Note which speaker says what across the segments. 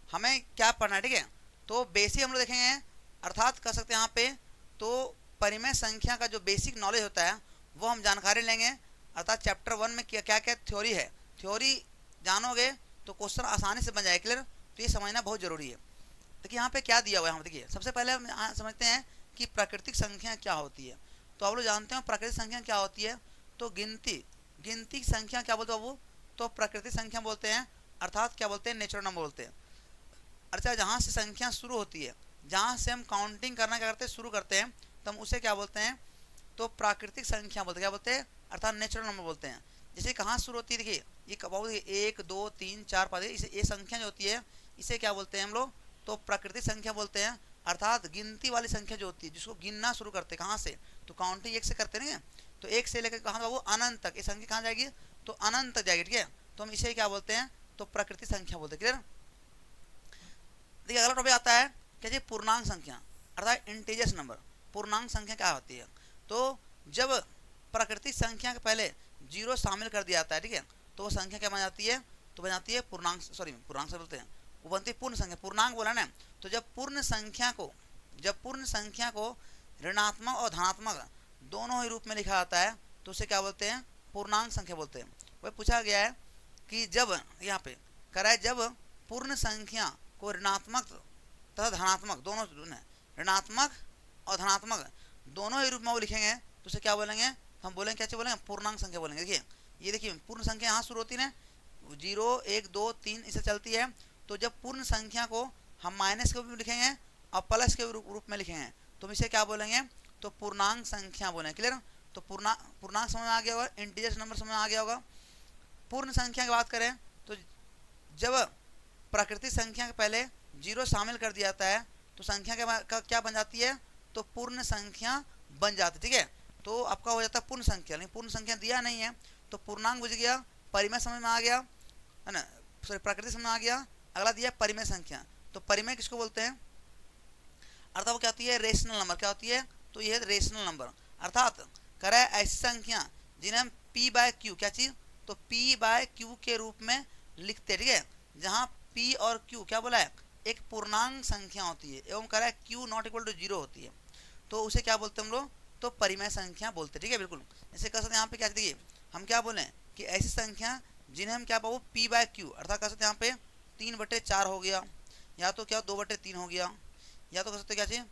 Speaker 1: हमें क्या पढ़ना है, ठीक है। तो बेसिक हम लोग देखेंगे, अर्थात कह सकते हैं यहाँ पे तो परिमेय संख्या का जो बेसिक नॉलेज होता है वो हम जानकारी लेंगे। अर्थात चैप्टर 1 में क्या क्या थ्योरी है, थ्योरी जानोगे तो क्वेश्चन आसानी से बन जाए, क्लियर। तो ये समझना बहुत जरूरी है। देखिए यहाँ पे क्या दिया हुआ है, हम देखिए सबसे पहले हम यहाँ समझते हैं कि प्राकृतिक संख्या क्या होती है। तो आप लोग जानते हो प्राकृतिक संख्या क्या होती है। तो गिनती गिनती संख्या क्या बोलते हैं बाबू, तो प्राकृतिक संख्या बोलते हैं, अर्थात क्या बोलते हैं, नेचुरल नंबर बोलते हैं। अच्छा, जहाँ से संख्या शुरू होती है, जहाँ से हम काउंटिंग करना क्या करते हैं, शुरू करते हैं, तो हम उसे क्या बोलते हैं, तो प्राकृतिक संख्या बोलते हैं, क्या बोलते हैं, अर्थात नेचुरल नंबर बोलते हैं। जैसे कहाँ शुरू होती है, देखिए ये कब, 1 2 3 4 5, इसे ये संख्या जो होती है इसे क्या बोलते हैं हम लोग, तो प्राकृतिक संख्या बोलते हैं। अर्थात गिनती वाली संख्या जो होती है जिसको गिनना शुरू करते हैं, कहाँ से, तो काउंटिंग 1 से करते नहीं है, तो 1 से लेकर कहाँ वो अनंत तक, ये संख्या कहाँ जाएगी, तो अनंत तक जाएगी, ठीक है। तो हम इसे क्या बोलते हैं, तो प्राकृतिक संख्या बोलते हैं, क्लियर। देखिए अगला टॉपिक आता है क्या जी, पूर्णांक संख्या अर्थात इंटीजर्स नंबर। पूर्णांक संख्या क्या होती है, तो जब प्राकृतिक संख्या के पहले जीरो शामिल कर दिया जाता है, ठीक है, तो वो संख्या क्या बन जाती है, तो बन जाती है पूर्णांक, सॉरी पूर्णांक से बोलते हैं, वो बनती है पूर्ण संख्या, पूर्णांक बोला ना। तो जब पूर्ण संख्या को ऋणात्मक और धनात्मक दोनों ही रूप में लिखा जाता है तो उसे क्या बोलते हैं, पूर्णांक संख्या बोलते हैं। वह पूछा गया है कि जब यहाँ पे करा है, जब पूर्ण संख्या को ऋणात्मक तथा धनात्मक दोनों, ऋणात्मक और धनात्मक दोनों ही रूप में वो लिखेंगे तो उसे क्या बोलेंगे, हम बोलेंगे क्या बोलेंगे, पूर्णांक संख्या बोलेंगे। देखिए ये देखिए पूर्ण संख्या यहाँ शुरू होती है ना, 0 1 2 3 इसे चलती है। तो जब पूर्ण संख्या को हम माइनस के रूप में लिखेंगे और प्लस के रूप में लिखेंगे तो हम इसे क्या बोलेंगे, तो पूर्णांक संख्या बोलेंगे, क्लियर। तो पूर्णांक समझ में आ गया होगा, इंटीजर्स नंबर समझ में आ गया होगा। पूर्ण संख्या की बात करें तो जब प्राकृतिक संख्या के पहले जीरो शामिल कर दिया जाता है तो संख्या क्या बन जाती है, तो पूर्ण संख्या बन जाती है, ठीक है। तो आपका हो जाता है पूर्ण संख्या, लेकिन पूर्ण संख्या दिया नहीं है तो पूर्णांक बुझ गया, परिमेय समझ में आ गया है ना, सॉरी प्राकृतिक समझ में आ गया। अगला दिया परिमेय संख्या, तो परिमेय किसको बोलते हैं, अर्थात वो क्या होती है, रेशनल नंबर, क्या होती है, तो ये रेशनल नंबर। अर्थात करें ऐसी संख्या जिन्हें हम पी बाय क्यू, क्या चीज, तो पी बाय क्यू के रूप में लिखते हैं, ठीक है। जहाँ पी और क्यू क्या बोला है, एक पूर्णांक संख्या होती है एवं करें क्यू नॉट इक्वल टू 0 होती है, तो उसे क्या बोलते हैं हम लोग, तो परिमेय संख्या बोलते हैं, ठीक है। बिल्कुल जैसे कह सकते हैं यहाँ पे क्या देखिए, हम क्या बोले कि ऐसी संख्या जिन्हें हम क्या पाओ पी बाय क्यू, अर्थात कह सकते हैं यहाँ पे 3/4 हो गया, या तो क्या 2/3 हो गया, या तो कह सकते क्या चाहिए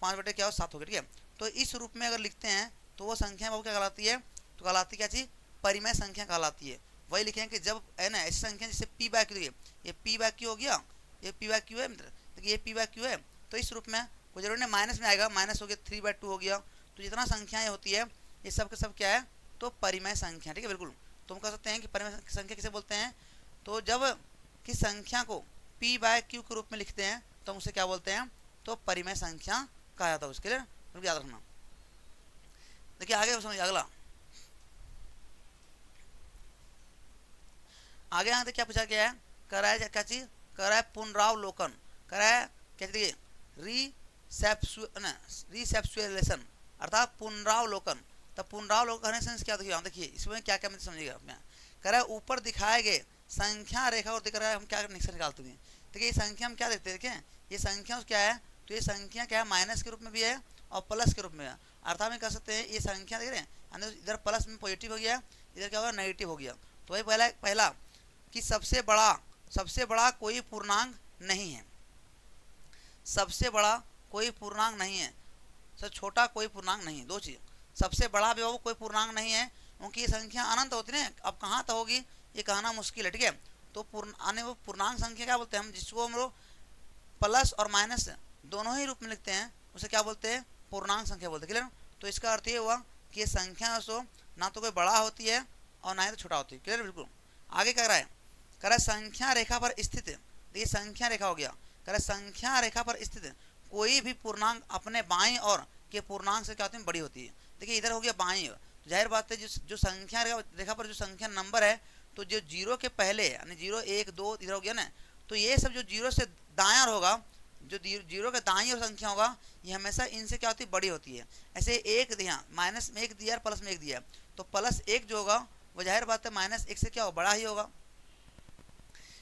Speaker 1: 5/7 हो गया, ठीक है। तो इस रूप में अगर लिखते हैं तो वो संख्या बाबू क्या कहलाती है, तो कहलाती क्या चीज़, परिमेय संख्या कहलाती है। वही लिखेंगे कि जब है ना ऐसी संख्या जैसे पी बाय क्यू, ये पी बाय क्यू हो गया, ये पी बाय क्यू है मित्र, देखिए ये पी बाय क्यू है, तो इस रूप में कोई जरूरी नहीं माइनस में आएगा, माइनस हो गया 3/2 हो गया। तो जितना संख्याएं होती है ये सब के सब क्या है, तो परिमेय संख्या, ठीक है। बिल्कुल तो हम कह सकते हैं कि परिमेय संख्या किसे बोलते हैं, तो जब किस संख्या को पी बाय क्यू के रूप में लिखते हैं तो हम उसे क्या बोलते हैं, तो परिमेय संख्या कहा जाता है, उसके लिए याद रखना। देखिए आगे समझिए, अगला आगे यहाँ क्या पूछा गया है, कराए क्या चीज, कराए पुनरावलोकन, कराए क्या देखिए रिसेप्सुलेशन अर्थात पुनरावलोकन। तब पुनरावलोकन सेंस क्या, देखिए इसमें क्या क्या समझिएगा अपने, कराए ऊपर दिखाए गए संख्या रेखा और दिख रहा है, हम क्या निक्सन निकालते हैं, देखिए ये संख्या हम क्या देखते हैं, देखिए ये संख्या क्या है, तो ये संख्या क्या है, माइनस के रूप में भी है और प्लस के रूप में है। अर्थात में कह सकते हैं ये संख्या देख रहे हैं, इधर प्लस में पॉजिटिव हो गया, इधर क्या होगा नेगेटिव हो गया। तो वही पहला कि सबसे बड़ा कोई पूर्णांक नहीं है, सबसे बड़ा कोई पूर्णांक नहीं है, सबसे छोटा कोई पूर्णांक नहीं, दो चीज, सबसे बड़ा भी हो कोई पूर्णांक नहीं है क्योंकि ये संख्या अनंत होती है, अब कहाँ तक होगी ये कहना मुश्किल है, ठीक है। तो आने वो पूर्णांक संख्या क्या बोलते हैं हम, जिसको हम लोग प्लस और माइनस दोनों ही रूप में लिखते हैं उसे क्या बोलते हैं, पूर्णांक संख्या बोलते हैं, क्लियर। तो इसका अर्थ ये हुआ कि ये संख्या सो ना तो कोई बड़ा होती है और ना ही तो छोटा होती है, क्लियर। बिल्कुल आगे कह रहा है, कह रहा है संख्या रेखा पर स्थित, देखिए संख्या रेखा हो गया, कह रहा है संख्या रेखा पर स्थित कोई भी पूर्णांक अपने बाईं ओर के पूर्णांक से क्या होती है, बड़ी होती है। देखिए इधर हो गया बाईं ओर, जाहिर बात है जो संख्या रेखा पर जो संख्या नंबर है, तो जो जीरो के पहले यानी 0 1 2 इधर हो गया ना, तो ये सब जो जीरो से दायां होगा, जो जीरो के दाईं ओर संख्या होगा ये हमेशा इनसे क्या होती है, बड़ी होती है। ऐसे एक दिया, माइनस में 1 दिया प्लस में 1 दिया, तो प्लस 1 जो होगा वो जाहिर बात है -1 से क्या होगा, बड़ा ही होगा।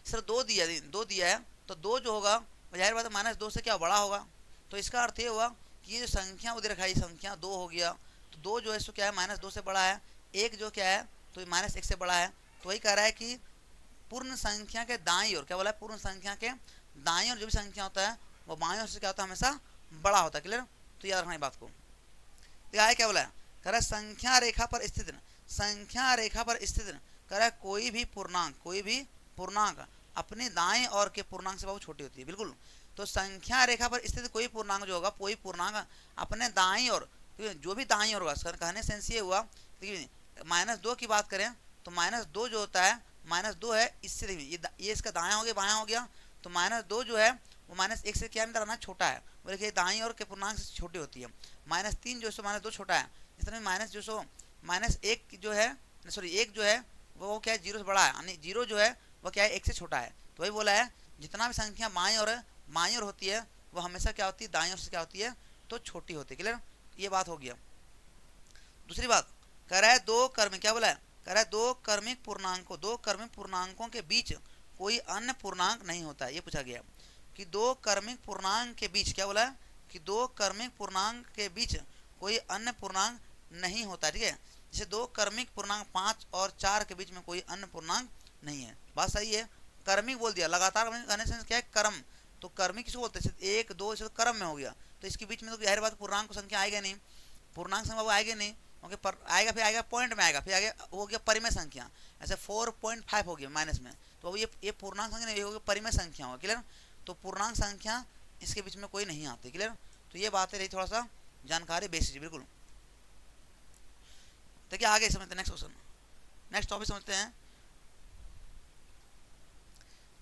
Speaker 1: सर 2 दिया है तो 2 जो होगा वो जाहिर बात है -2 से क्या बड़ा होगा। तो इसका अर्थ ये हुआ कि ये जो संख्या उधर रखाई संख्या 2 हो गया, तो 2 जो है सो क्या है -2 से बड़ा है, 1 जो क्या है तो -1 से बड़ा है। तो वही कह रहा है कि पूर्ण संख्या के दाईं ओर, क्या बोला है, पूर्ण संख्या के दाईं ओर जो भी संख्या होता है वो बाईं ओर से क्या होता है, हमेशा बड़ा होता है। क्लियर? तो याद रखना बात को। तो आया क्या बोला है, कह रहा है संख्या रेखा पर स्थित, संख्या रेखा पर स्थित, कह रहा है कोई भी पूर्णांक अपनी दाएं ओर के पूर्णांक से बहुत छोटी होती है। बिल्कुल। तो संख्या रेखा पर स्थित कोई पूर्णांक जो होगा, कोई पूर्णांक अपने दाईं ओर, जो भी दाईं ओर होगा, सर कहने से ये हुआ देखिए -2 की बात करें तो -2 जो होता है, -2 है इससे ये इसका दायां हो गया बायां हो गया, तो -2 जो है वो -1 से क्या अंदर आना, छोटा है। वो देखिए दाईं ओर के पूर्णांक से छोटी होती है। -3 जो सो -2 छोटा है, इस तरह -1 जो है सॉरी 1 जो है वो क्या है 0 से बड़ा है, यानी 0 जो है वो क्या है 1 से छोटा है। तो वही बोला है जितना भी संख्या बाईं ओर होती है वो हमेशा क्या होती है, दाईं ओर से क्या होती है, तो छोटी होती है। क्लियर? ये बात हो गया। दूसरी बात कह रहा है दो क्रमिक, क्या बोला है, कह रहा है दो क्रमिक पूर्णांकों के बीच कोई अन्य पूर्णांक नहीं होता है। ये पूछा गया कि दो क्रमिक पूर्णांक के बीच, क्या बोला है कि दो क्रमिक पूर्णांक के बीच कोई अन्य पूर्णांक नहीं होता। ठीक है? जैसे दो क्रमिक पूर्णांक 5 और 4 के बीच में कोई अन्य पूर्णांक नहीं है। बात सही है। क्रमिक बोल दिया, लगातार कहने से क्या है, क्रम। तो क्रमिक किसको बोलते हैं, 1 2 इसे क्रम में हो गया, तो इसके बीच में तो जाहिर बात पूर्णांक संख्या आएगा नहीं, पूर्णांक संख्या आएगा नहीं, क्योंकि पर आएगा, फिर आएगा पॉइंट में आएगा, फिर आगे हो गया परिमेय संख्या। ऐसे 4.5 हो गया माइनस में, तो ये पूर्णांक संख्या नहीं होगी, परिमेय संख्या होगा। क्लियर? तो पूर्णांक संख्या इसके बीच में कोई नहीं आती। क्लियर? तो ये बातें रही थोड़ा सा जानकारी बेसिक। बिल्कुल। देखिए आगे समझते हैं नेक्स्ट क्वेश्चन, नेक्स्ट टॉपिक समझते हैं।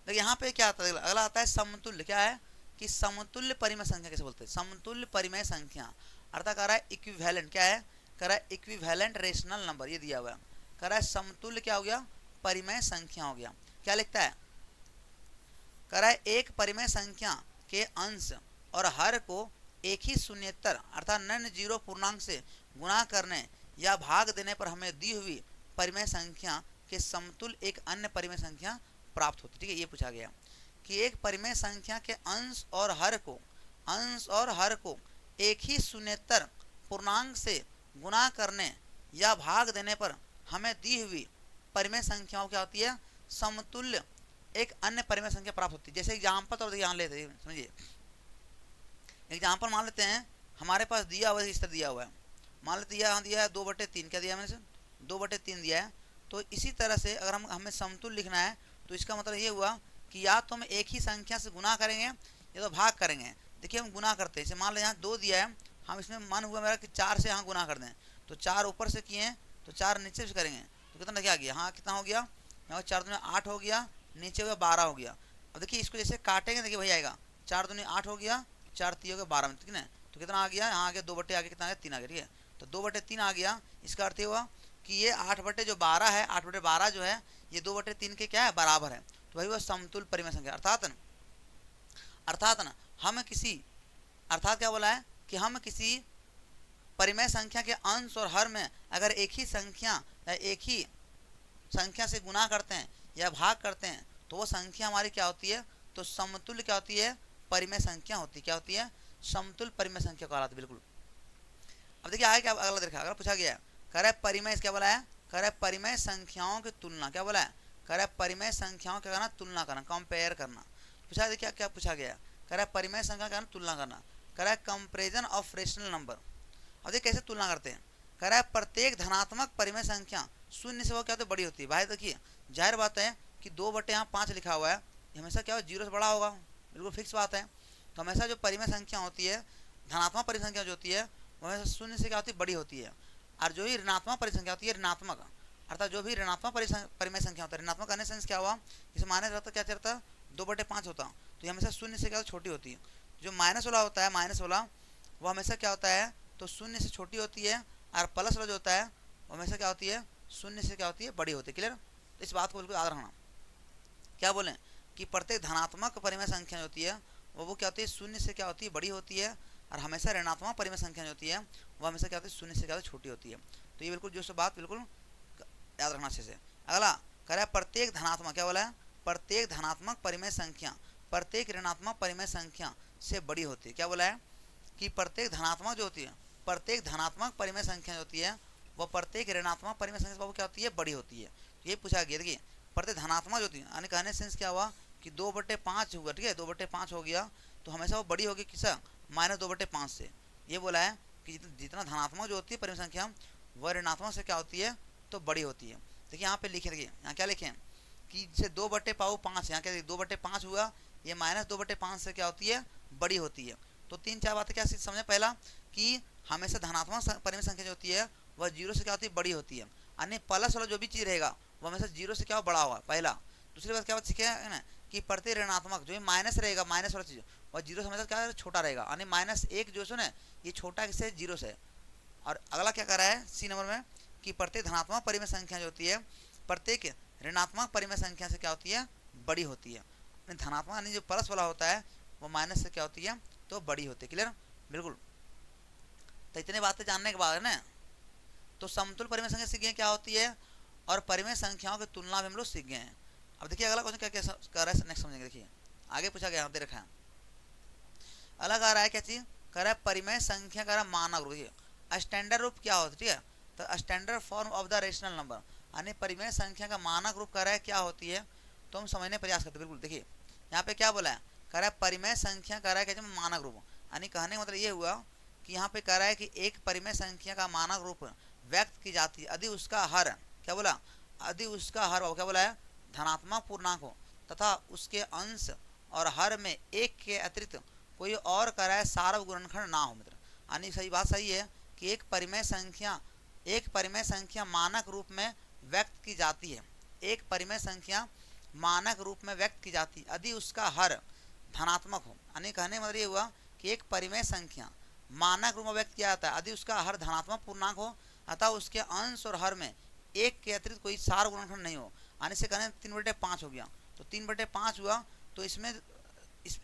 Speaker 1: देखिए यहाँ पे क्या आता है, अगला आता है समतुल्य। क्या है कि समतुल्य परिमेय संख्या कैसे बोलते हैं, समतुल्य परिमेय संख्या अर्थात कह रहा है इक्विवेलेंट। क्या है, कह रहा है इक्विवेलेंट रेशनल नंबर, ये दिया हुआ है। कह रहा है समतुल्य क्या हो गया, परिमेय संख्या हो गया। क्या लिखता है, कह रहा है एक परिमेय संख्या के अंश और हर को एक ही शून्येतर अर्थात नॉन जीरो पूर्णांक से गुणा करने या भाग देने पर हमें दी हुई परिमेय संख्या के समतुल्य एक अन्य परिमेय संख्या प्राप्त होती। ठीक है? ये पूछा गया कि एक परिमेय संख्या के अंश और हर को एक ही शून्येतर पूर्णांक से गुणा करने या भाग देने पर हमें दी हुई परिमेय संख्याओं क्या होती है, समतुल्य एक अन्य परिमेय संख्या प्राप्त होती है। जैसे एग्जाम्पल तो यहाँ लेते हैं, समझिए एग्जाम्पल मान लेते हैं, हमारे पास दिया हुआ इस तरह दिया हुआ है, मान लेते यहाँ दिया है 2/3, क्या दिया मैंने, 2/3 दिया है। तो इसी तरह से अगर हमें समतुल्य लिखना है तो इसका मतलब ये हुआ कि या तो हम एक ही संख्या से गुना करेंगे या तो भाग करेंगे। देखिए हम गुना करते हैं, जैसे मान लो यहाँ 2 दिया है, हम इसमें मन हुआ मेरा कि 4 से यहाँ गुना कर दें, तो 4 ऊपर से किए तो 4 नीचे से करेंगे तो कितना क्या गया, हाँ कितना हो गया, यहाँ 4 दूनी 8 हो गया, नीचे हो गया 12 हो गया। अब देखिए इसको जैसे काटेंगे, देखिए वही आएगा, 4 दूनी 8 हो गया, 4 3 हो गया 12 में, ठीक है। तो कितना आ गया, यहाँ आ गया 2 आगे कितना आ गया 3 आ गया। ठीक है, तो 2/3 आ गया। इसका अर्थ ये हुआ कि ये 8/12 है, 8/12 जो है ये 2/3 के क्या है, बराबर है। तो वही वो समतुल्य परिमेय संख्या अर्थात ना हम किसी, अर्थात क्या बोला है कि हम किसी परिमेय संख्या के अंश और हर में अगर एक ही संख्या से गुना करते हैं या भाग करते हैं तो वो संख्या हमारी क्या होती है, तो समतुल्य क्या होती है, परिमेय संख्या होती है। क्या होती है, समतुल्य परिमेय संख्या कहलाती है। बिल्कुल। अब देखिए आगे क्या अगला देखा, अगला पूछा गया, कह रहा है परिमेय, क्या बोला है, कह रहा है परिमेय संख्याओं की तुलना, क्या बोला है, कह रहा है परिमेय संख्याओं क्या करना, तुलना करना, कंपेयर करना। पूछा देखिए क्या पूछा गया, कह रहा है परिमेय संख्या क्या तुलना करना, कह रहा है कंपेरिजन ऑफ रेशनल नंबर। अब देखिए कैसे तुलना करते हैं, कह रहा है प्रत्येक धनात्मक परिमेय संख्या शून्य से वो क्या होती है, बड़ी होती है। भाई देखिए जाहिर बात है कि 2/5 लिखा हुआ है, हमेशा क्या हो, 0 से बड़ा होगा, बिल्कुल फिक्स बात है। तो हमेशा जो परिमेय संख्या होती है, धनात्मक परिमेय संख्या जो होती है वो हमेशा शून्य से क्या होती है, बड़ी होती है। और जो ही ऋणात्मक परिमेय संख्या होती है, ऋणात्मक अर्थात जो भी ऋणात्मक परिमेय संख्या होता है, ऋणात्मक करने से क्या हुआ, इसे माइनस रहता क्या चलता, 2/5 होता, तो ये हमेशा शून्य से क्या छोटी होती है। जो माइनस वाला होता है, माइनस वाला वो हमेशा क्या होता है, तो शून्य से छोटी होती है, और प्लस वाला जो होता है वो हमेशा क्या होती है, शून्य से क्या होती है, बड़ी होती है। क्लियर? तो इस बात को बिल्कुल याद रखना। क्या बोलें कि प्रत्येक धनात्मक परिमेय संख्या जो होती है वो क्या होती है, शून्य से क्या होती है, बड़ी होती है, और हमेशा ऋणात्मक परिमेय संख्या जो होती है वो हमेशा क्या होती है, शून्य से क्या होती है, छोटी होती है। तो ये बिल्कुल जो सो बात बिल्कुल याद रखना अच्छे से। अगला कह रहा है प्रत्येक धनात्मक, क्या बोला है, प्रत्येक धनात्मक परिमेय संख्या प्रत्येक ऋणात्मक परिमेय संख्या से बड़ी होती है। क्या बोला है कि प्रत्येक धनात्मक जो होती है, प्रत्येक धनात्मक परिमेय संख्या जो होती है वह प्रत्येक ऋणात्मक परिमेय संख्या से बाबू क्या होती है, बड़ी होती है। ये पूछा गया। देखिए प्रत्येक धनात्मक जो होती है, यानी कहने सेंस क्या हुआ कि 2/5 हुआ, ठीक है, 2/5 हो गया तो हमेशा वो बड़ी होगी किससे, -2/5 से। ये बोला है कि जितना धनात्मक जो होती है परिमेय संख्या वह ऋणात्मक से क्या होती है, तो बड़ी होती है। देखिए यहाँ पे लिखे, देखिए यहाँ क्या लिखे कि जैसे 2/5, यहाँ क्या 2/5 हुआ, ये -2/5 से क्या होती है, बड़ी होती है। तो 3-4 बातें क्या समझे। पहला कि हमेशा धनात्मक परिमेय संख्या जो होती है वह 0 से क्या होती है, बड़ी होती है, यानी प्लस वाला जो भी चीज़ रहेगा वो हमेशा 0 से क्या बड़ा होगा, पहला। दूसरी बात क्या बात सीखे है ना कि प्रति ऋणात्मक जो माइनस रहेगा, माइनस वाला चीज़ वह 0 से हमेशा क्या छोटा रहेगा, यानी -1 जो है ना ये छोटा किससे, 0 से। और अगला क्या कर रहा है सी नंबर में कि प्रत्येक धनात्मक परिमेय संख्या जो होती है प्रत्येक ऋणात्मक परिमेय संख्या से क्या होती है, बड़ी होती है। धनात्मक यानी जो प्लस वाला होता है वो माइनस से क्या होती है, तो बड़ी होती है। क्लियर, बिल्कुल। तो इतने बातें जानने के बाद है ना, तो समतुल्य परिमेय संख्या सीख गए क्या होती है, और परिमेय संख्याओं की तुलना भी हम लोग सीख गए हैं। अब देखिए अगला क्वेश्चन क्या क्या कर रहा है, नेक्स्ट समझेंगे। देखिए आगे पूछा गया, दे रखा है, अलग आ रहा है क्या चीज, कर रहा है परिमेय संख्या का मानक रूप। स्टैंडर्ड रूप क्या होता है, ठीक है, तो standard form of the rational number, यानी परिमेय संख्या का मानक रूप कर रहा है क्या होती है, तो हम समझने प्रयास करते हैं। बिल्कुल देखिए यहाँ पे क्या बोला है, कह रहा है परिमेय संख्या कह रहा है क्या, मानक रूप, यानी कहने का मतलब ये हुआ कि यहाँ पे कह रहा है कि एक परिमेय संख्या का मानक रूप व्यक्त की जाती है यदि उसका हर, क्या बोला, यदि उसका हर क्या बोला है, धनात्मक पूर्णांक हो तथा उसके अंश और हर में एक के अतिरिक्त कोई और कह रहा है सार्व गुणनखंड ना हो। मित्र यानी सही बात सही है कि एक परिमेय संख्या मानक रूप में व्यक्त की जाती है, एक परिमेय संख्या मानक रूप में व्यक्त की जाती है यदि उसका हर धनात्मक हो। यानी कहने मतलब ये हुआ कि एक परिमेय संख्या मानक रूप में व्यक्त किया जाता है यदि उसका हर धनात्मक पूर्णांक हो अतः उसके अंश और हर में एक के अतिरिक्त कोई सार गुणनखंड नहीं हो। यानी से कहने 3/5 हो गया, तो 3/5 हुआ तो इसमें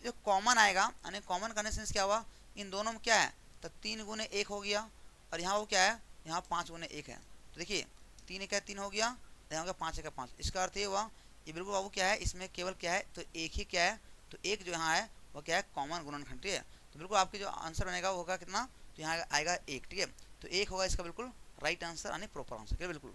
Speaker 1: जो कॉमन आएगा, यानी कॉमन करने से क्या हुआ, इन दोनों में क्या है, तो 3 × 1 हो गया, और यहाँ वो क्या है, यहाँ 5 × 1 है। तो देखिए 3 × 3 हो गया, यहाँ हो गया 5 × 5। इसका अर्थ ये हुआ ये बिल्कुल बाबू क्या है, इसमें केवल क्या है, तो एक ही क्या है, तो एक जो यहाँ है वो क्या है, कॉमन गुणनखंड, ठीक है। तो बिल्कुल आपकी जो आंसर बनेगा वो होगा कितना, तो यहाँ आएगा 1, ठीक है। तो 1 होगा इसका बिल्कुल राइट आंसर, यानी प्रॉपर आंसर, ठीक है, बिल्कुल।